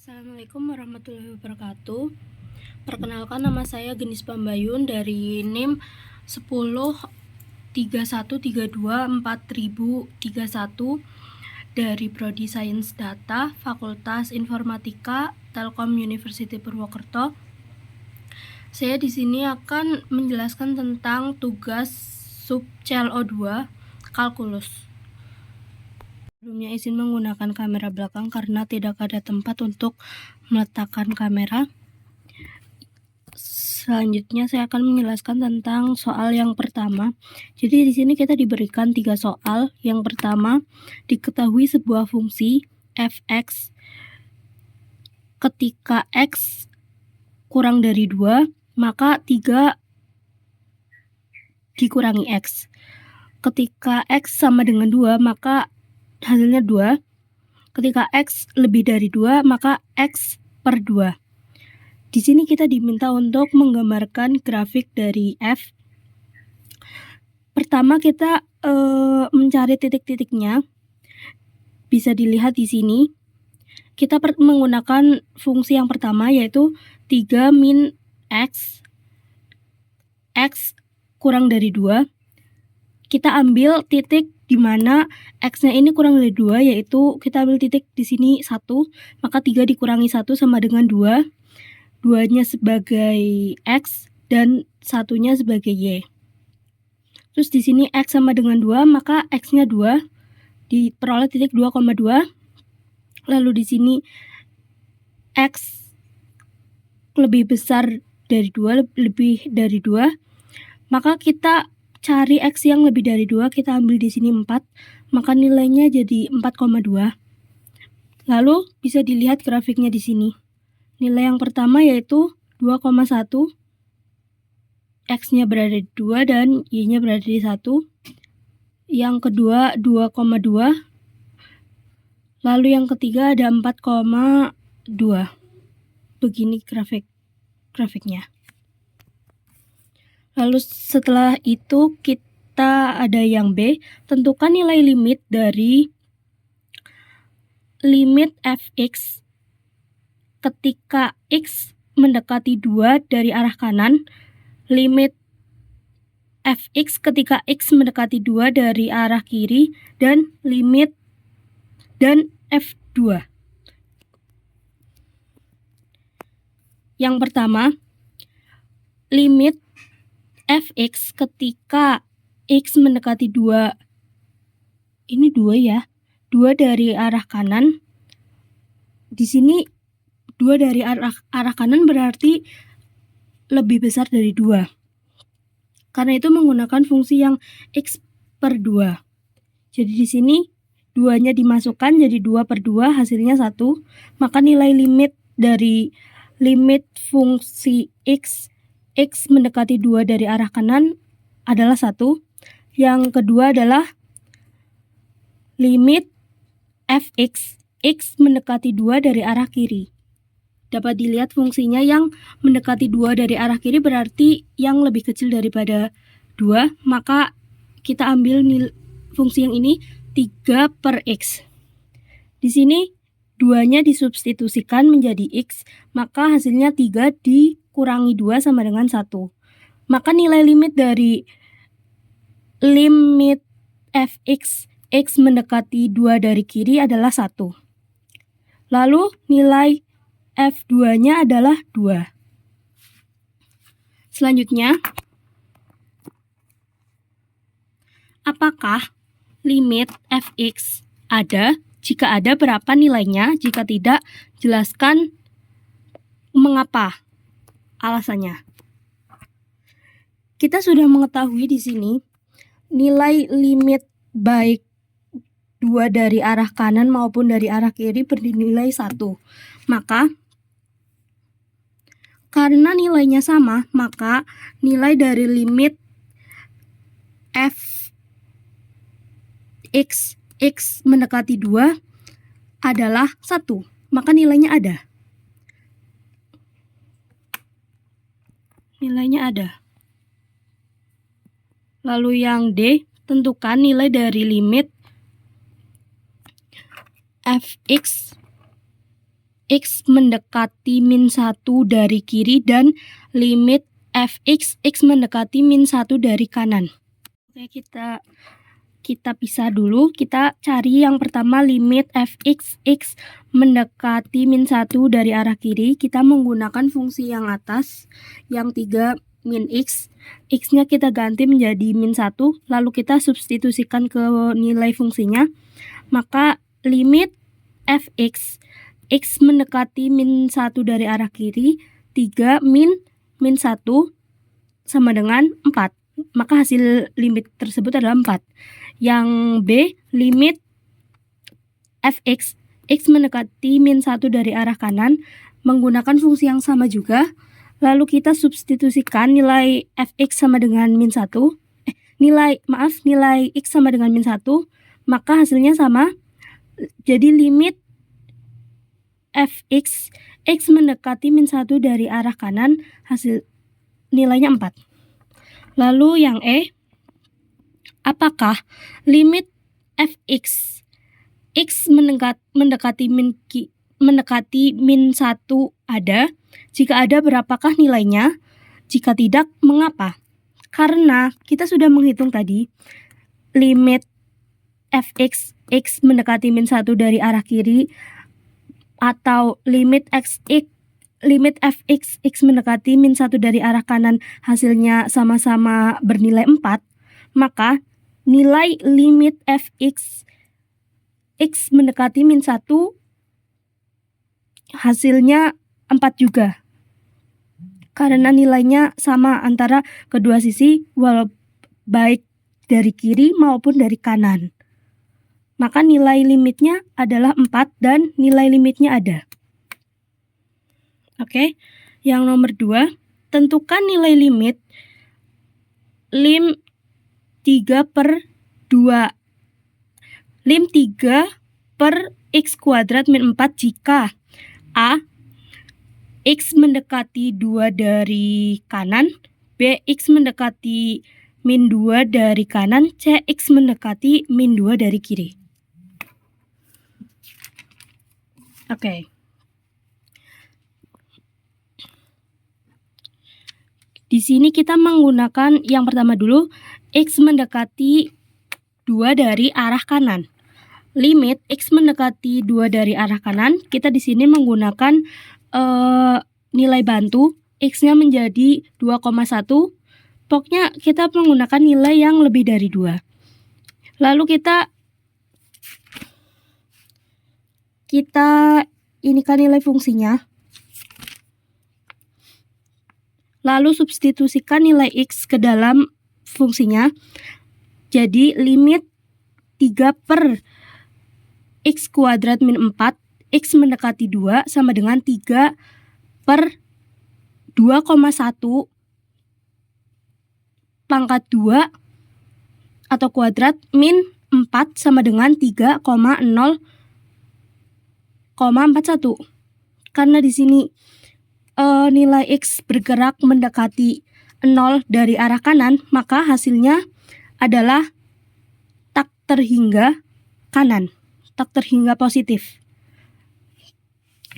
Assalamualaikum warahmatullahi wabarakatuh. Perkenalkan, nama saya Genis Pambayun dari NIM 1031324031 dari Prodi Sains Data, Fakultas Informatika, Telkom University Purwokerto. Saya di sini akan menjelaskan tentang tugas sub CLO2 kalkulus. Sebelumnya izin menggunakan kamera belakang karena tidak ada tempat untuk meletakkan kamera. Selanjutnya saya akan menjelaskan tentang soal yang pertama. Jadi di sini kita diberikan 3 soal. Yang pertama, diketahui sebuah fungsi fx ketika x kurang dari 2, maka 3 dikurangi x. Ketika x sama dengan 2, maka hasilnya 2. Ketika x lebih dari 2, maka x per 2. Di sini kita diminta untuk menggambarkan grafik dari f. Pertama kita mencari titik-titiknya. Bisa dilihat di sini. Kita menggunakan fungsi yang pertama, yaitu 3 min x kurang dari 2. Kita ambil titik di mana x-nya ini kurang dari 2, yaitu kita ambil titik di sini 1, maka 3 dikurangi 1 sama dengan 2. 2-nya sebagai x dan 1-nya sebagai y. Terus di sini x sama dengan 2, maka x-nya 2, diperoleh titik 2,2. Lalu di sini x lebih besar dari 2, lebih dari 2, maka kita cari x yang lebih dari 2, kita ambil di sini 4, maka nilainya jadi 4,2. Lalu bisa dilihat grafiknya di sini. Nilai yang pertama yaitu 2,1, x-nya berada di 2 dan y-nya berada di 1. Yang kedua 2,2. Lalu yang ketiga ada 4,2. Begini grafiknya. Lalu setelah itu kita ada yang B, tentukan nilai limit dari limit fx ketika x mendekati 2 dari arah kanan, limit fx ketika x mendekati 2 dari arah kiri, dan limit dan f2. Yang pertama, limit fx ketika x mendekati 2, ini 2 ya, 2 dari arah kanan. Di sini 2 dari arah kanan berarti lebih besar dari 2. Karena itu menggunakan fungsi yang x per 2. Jadi di sini 2-nya dimasukkan jadi 2 per 2, hasilnya 1. Maka nilai limit dari limit fungsi x mendekati 2 dari arah kanan adalah 1. Yang kedua adalah limit fx x mendekati 2 dari arah kiri. Dapat dilihat fungsinya yang mendekati 2 dari arah kiri berarti yang lebih kecil daripada 2, maka kita ambil fungsi yang ini 3 per x. Di sini 2-nya disubstitusikan menjadi x, maka hasilnya 3 dikurangi 2 sama dengan 1. Maka nilai limit dari limit fx x mendekati 2 dari kiri adalah 1. Lalu nilai f2-nya adalah 2. Selanjutnya, apakah limit fx ada? Jika ada, berapa nilainya? Jika tidak, jelaskan mengapa. Alasannya. Kita sudah mengetahui di sini nilai limit baik 2 dari arah kanan maupun dari arah kiri bernilai 1. Maka karena nilainya sama, maka nilai dari limit f x mendekati 2 adalah 1, maka nilainya ada. Nilainya ada. Lalu yang D, tentukan nilai dari limit fx X mendekati min 1 dari kiri dan limit fx X mendekati min 1 dari kanan. Oke, kita pisah dulu. Kita cari yang pertama limit fx X mendekati min 1 dari arah kiri. Kita menggunakan fungsi yang atas, yang 3 min X. X-nya kita ganti menjadi min 1, lalu kita substitusikan ke nilai fungsinya. Maka limit fx X mendekati min 1 dari arah kiri, 3 min 1 sama dengan 4. Maka hasil limit tersebut adalah 4. Yang B, limit fx X mendekati min 1 dari arah kanan, menggunakan fungsi yang sama juga. Lalu kita substitusikan nilai fx sama dengan min 1. Nilai X sama dengan min 1, maka hasilnya sama. Jadi limit fx X mendekati min 1 dari arah kanan, hasil nilainya 4. Lalu yang E, apakah limit fx X mendekati min 1 ada? Jika ada, berapakah nilainya? Jika tidak, mengapa? Karena kita sudah menghitung tadi limit fx X mendekati min 1 dari arah kiri atau limit fx X mendekati min 1 dari arah kanan, hasilnya sama-sama bernilai 4, maka nilai limit fx X mendekati min 1 hasilnya 4 juga. Karena nilainya sama antara kedua sisi, baik dari kiri maupun dari kanan. Maka nilai limitnya adalah 4 dan nilai limitnya ada. Oke, yang nomor 2, tentukan nilai limit lim 3 per 2. Lim 3 per X kuadrat min 4 jika A, X mendekati 2 dari kanan, B, X mendekati min 2 dari kanan, C, X mendekati min 2 dari kiri. Oke. Di sini kita menggunakan yang pertama dulu, X mendekati 2 dari arah kanan. Limit X mendekati 2 dari arah kanan, kita di sini menggunakan nilai bantu, X-nya menjadi 2,1. Pokoknya kita menggunakan nilai yang lebih dari 2. Lalu kita inikan nilai fungsinya. Lalu substitusikan nilai X ke dalam fungsinya. Jadi limit 3 per X kuadrat min 4, X mendekati 2 sama dengan 3 per 2,1 pangkat 2 atau kuadrat min 4 sama dengan 3,0,41. Karena di sini nilai X bergerak mendekati 0 dari arah kanan, maka hasilnya adalah tak terhingga kanan, tak terhingga positif.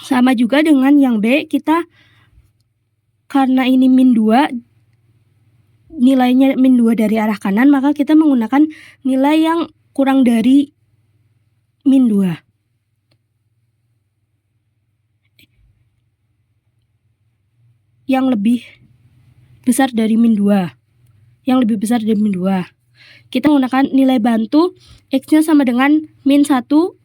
Sama juga dengan yang B, kita karena ini min 2, nilainya min 2 dari arah kanan, maka kita menggunakan nilai yang kurang dari min 2. Yang lebih besar dari min 2. Yang lebih besar dari min 2. Kita menggunakan nilai bantu, X-nya sama dengan min 1,9.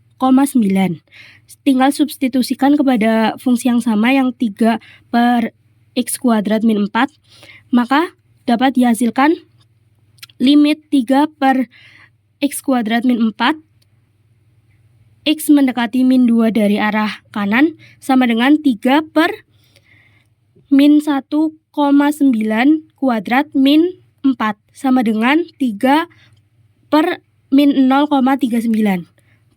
Tinggal substitusikan kepada fungsi yang sama, yang 3 per X kuadrat min 4. Maka dapat dihasilkan limit 3 per X kuadrat min 4, X mendekati min 2 dari arah kanan, sama dengan 3 per min 1,9 kuadrat min 4, sama dengan 3 per min 0,39.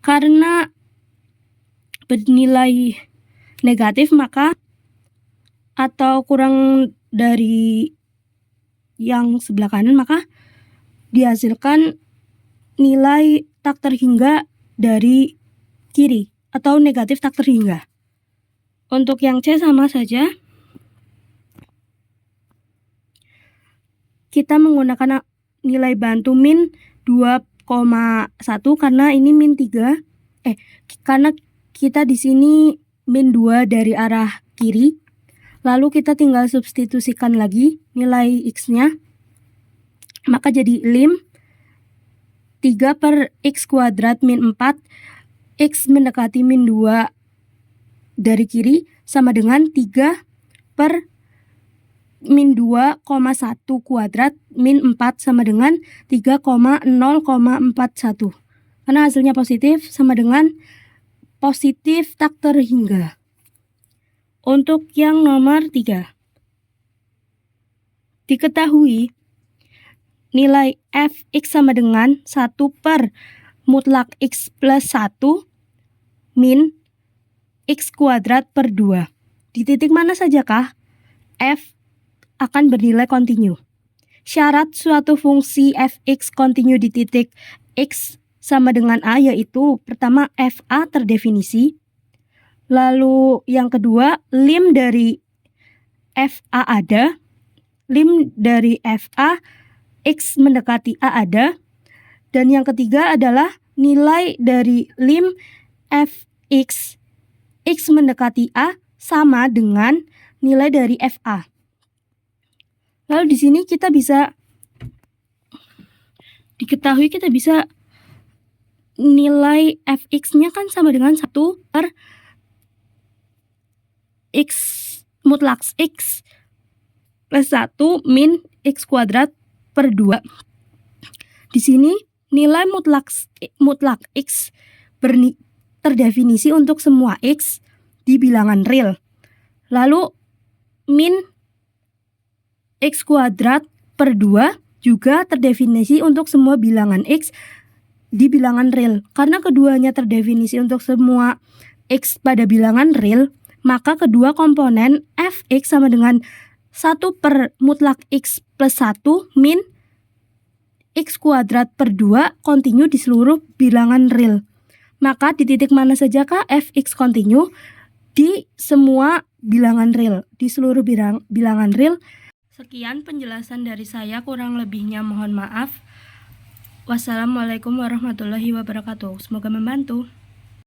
Karena bernilai negatif, maka atau kurang dari yang sebelah kanan, maka dihasilkan nilai tak terhingga dari kiri atau negatif tak terhingga. Untuk yang C sama saja. Kita menggunakan nilai bantu min 2,1 karena ini min 3. Karena kita di sini min 2 dari arah kiri. Lalu kita tinggal substitusikan lagi nilai X-nya. Maka jadi lim 3 per X kuadrat min 4. X mendekati min 2 dari kiri sama dengan 3 per min 2,1 kuadrat min 4 sama dengan 3,0,41. Karena hasilnya positif sama dengan positif tak terhingga. Untuk yang nomor 3. Diketahui nilai fx sama dengan 1 per mutlak x plus 1 min x kuadrat per 2. Di titik mana sajakah f akan bernilai kontinu? Syarat suatu fungsi fx kontinu di titik x sama dengan a yaitu pertama fa terdefinisi, lalu yang kedua lim dari fa ada, lim dari fa x mendekati a ada, dan yang ketiga adalah nilai dari lim fx x mendekati a sama dengan nilai dari fa. Lalu di sini kita bisa diketahui kita bisa nilai fx-nya kan sama dengan 1 per x mutlak x plus 1 min x kuadrat per 2. Di sini nilai mutlak x terdefinisi untuk semua x di bilangan real. Lalu min x kuadrat per 2 juga terdefinisi untuk semua bilangan x di bilangan real. Karena keduanya terdefinisi untuk semua x pada bilangan real, maka kedua komponen fx sama dengan 1 per mutlak x plus 1 min x kuadrat per 2 kontinu di seluruh bilangan real. Maka di titik mana sajakah fx kontinu? Di semua bilangan real, di seluruh bilangan real. Sekian penjelasan dari saya, kurang lebihnya mohon maaf. Wassalamualaikum warahmatullahi wabarakatuh. Semoga membantu.